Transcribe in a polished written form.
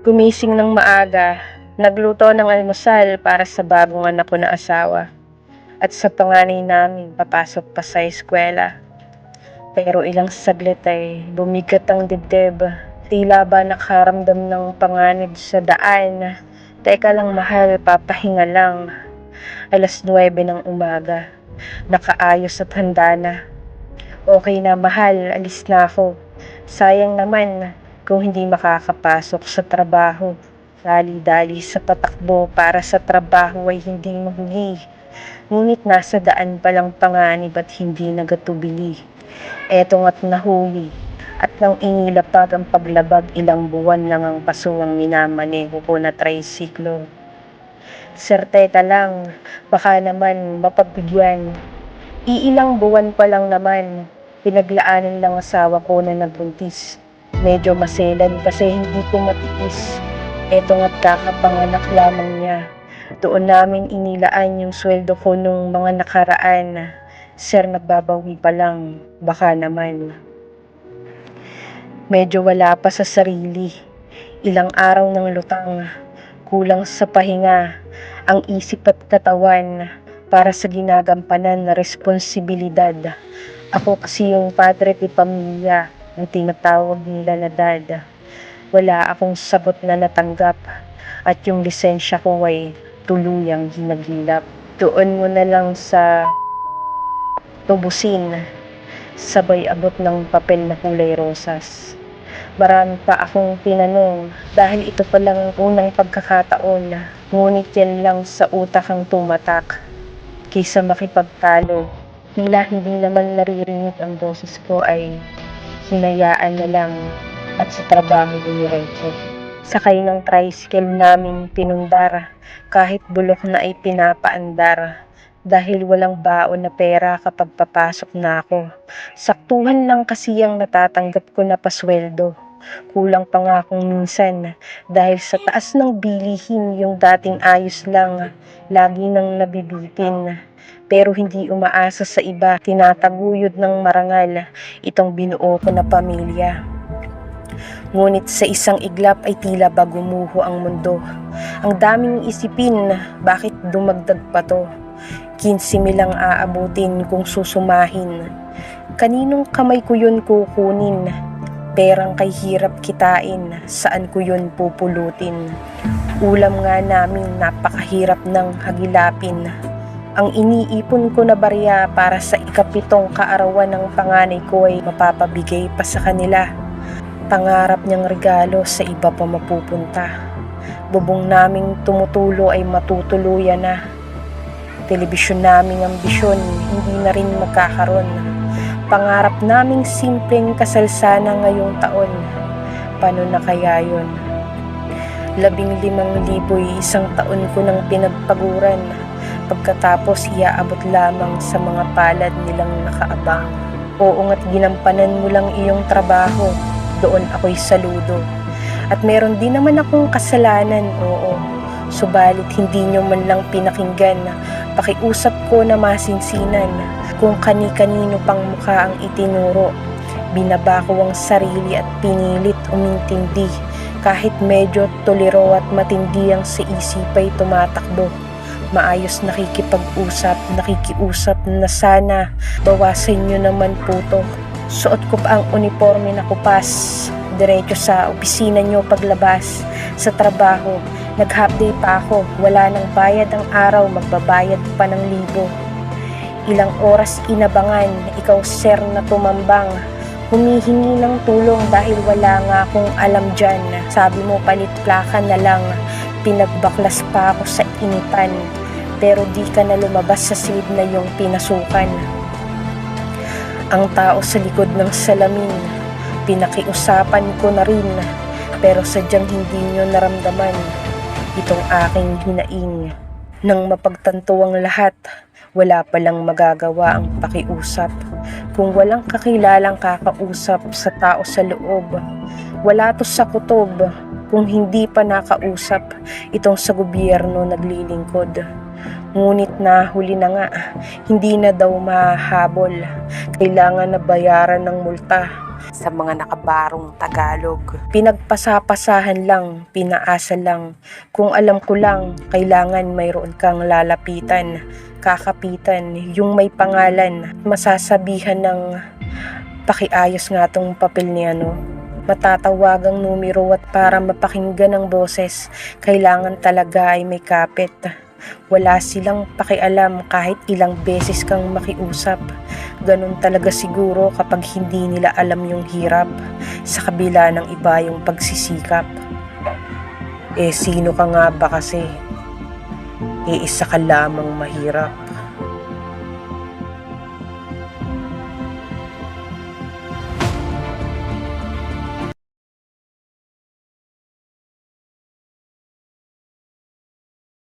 Gumising ng maaga, nagluto ng almusal para sa bagong anak ko na asawa at sa panganay namin papasok pa sa eskwela. Pero ilang saglit ay bumigat ang dibdib. Tila ba nakaramdam ng panganib sa daan. Teka lang mahal, papahinga lang. 9:00 ng umaga. Nakaayos at handa na. Okay na mahal, alis na ako. Sayang naman kung hindi makakapasok sa trabaho. Dali-dali sa patakbo para sa trabaho ay hindi mahuli. Ngunit nasa daan palang panganib at hindi nagatubili. Eto nga't nahuli. At nang inilapag ang paglabag, ilang buwan lang ang pasuwang minamaneho ko na tricycle. Serteta lang, baka naman mapagbigyan. Iilang buwan pa lang naman, pinaglaanan lang asawa ko na nagbuntis. Medyo maselan kasi hindi ko matiis. Eto nga't kakapanganak lamang niya. Doon namin inilaan yung sweldo ko nung mga nakaraan. Sir, nagbabawi pa lang, baka naman. Medyo wala pa sa sarili. Ilang araw ng lutang, kulang sa pahinga, ang isip at katawan para sa ginagampanan na responsibilidad. Ako kasi yung padre de pamilya, ang tinatawag nila na dad. Wala akong sagot na natanggap at yung lisensya ko ay tuluyang hinagilap. Doon mo na lang sa tubusin, sabay abot ng papel na kulay rosas. Marami pa akong tinanong dahil ito palang unang pagkakataon, ngunit yan lang sa utak ang tumatak. Kaysa makipagtalo, tila hindi naman naririnig ang boses ko ay hinayaan na lang at sa trabaho dumiretso. Sakay ng tricycle naming pinundar, kahit bulok na ay pinapaandar. Dahil walang baon na pera kapag papasok na ako. Saktuhan lang kasi ang natatanggap ko na pasweldo. Kulang pa nga kung minsan dahil sa taas ng bilihin yung dating ayos lang, lagi nang nabibitin. Pero hindi umaasa sa iba, tinataguyod ng marangal itong binuo ko na pamilya. Ngunit sa isang iglap ay tila ba gumuho ang mundo. Ang daming isipin, bakit dumagdag pa to? 15,000 lang aabutin kung susumahin. Kaninong kamay ko yun kukunin? Perang kay hirap kitain, saan ko yun pupulutin? Ulam nga namin napakahirap ng hagilapin. Ang iniipon ko na barya para sa ikapitong kaarawan ng panganay ko ay mapapabigay pa sa kanila. Pangarap niyang regalo sa iba pa mapupunta. Bubong naming tumutulo ay matutuluyan na. Telebisyon naming ambisyon, hindi na rin magkakaroon. Pangarap naming simpleng kasal sana ngayong taon. Paano na kaya yun? 15,000 isang taon ko nang pinagpaguran. Pagkatapos iaabot lamang sa mga palad nilang nakaabang. Oo nga't ginampanan mo lang iyong trabaho, doon ako'y saludo. At meron din naman akong kasalanan, oo. Subalit hindi nyo man lang pinakinggan, pakiusap ko na masinsinan. Kung kani-kanino pang mukha ang itinuro, binaba ko ang sarili at pinilit umintindi. Kahit medyo tolero at matindi ang sa isip ay tumatakbo. Maayos nakikiusap na sana bawasan nyo naman po to. Suot ko pa ang uniforme na kupas, diretso sa opisina nyo paglabas. Sa trabaho, nag-half day pa ako, wala nang bayad ang araw, magbabayad pa ng 1,000. Ilang oras inabangan, ikaw sir na tumambang, humihingi ng tulong dahil wala nga akong alam dyan. Sabi mo palit plaka na lang, pinagbaklas pa ako sa initan, pero di ka na lumabas sa silid na yung pinasukan. Ang tao sa likod ng salamin, pinakiusapan ko na rin, pero sadyang hindi nyo naramdaman itong aking hinaing. Nang mapagtanto ang lahat, wala palang magagawa ang pakiusap. Kung walang kakilalang kakausap sa tao sa loob, wala to sa kutob. Kung hindi pa nakausap, itong sa gobyerno naglilingkod. Ngunit nahuli na nga, hindi na daw mahabol. Kailangan na bayaran ng multa. sa mga nakabarong Tagalog. Pinagpasapasahan lang, pinaasa lang. Kung alam ko lang, kailangan mayroon kang lalapitan, kakapitan, yung may pangalan, masasabihan ng pakiayos nga tong papel ni matatawagang numero at para mapakinggan ang boses, kailangan talaga ay may kapit. Wala silang pakialam kahit ilang beses kang makiusap. Ganun talaga siguro kapag hindi nila alam yung hirap, sa kabila ng iba yung pagsisikap. Sino ka nga ba kasi? Isa ka lamang mahirap.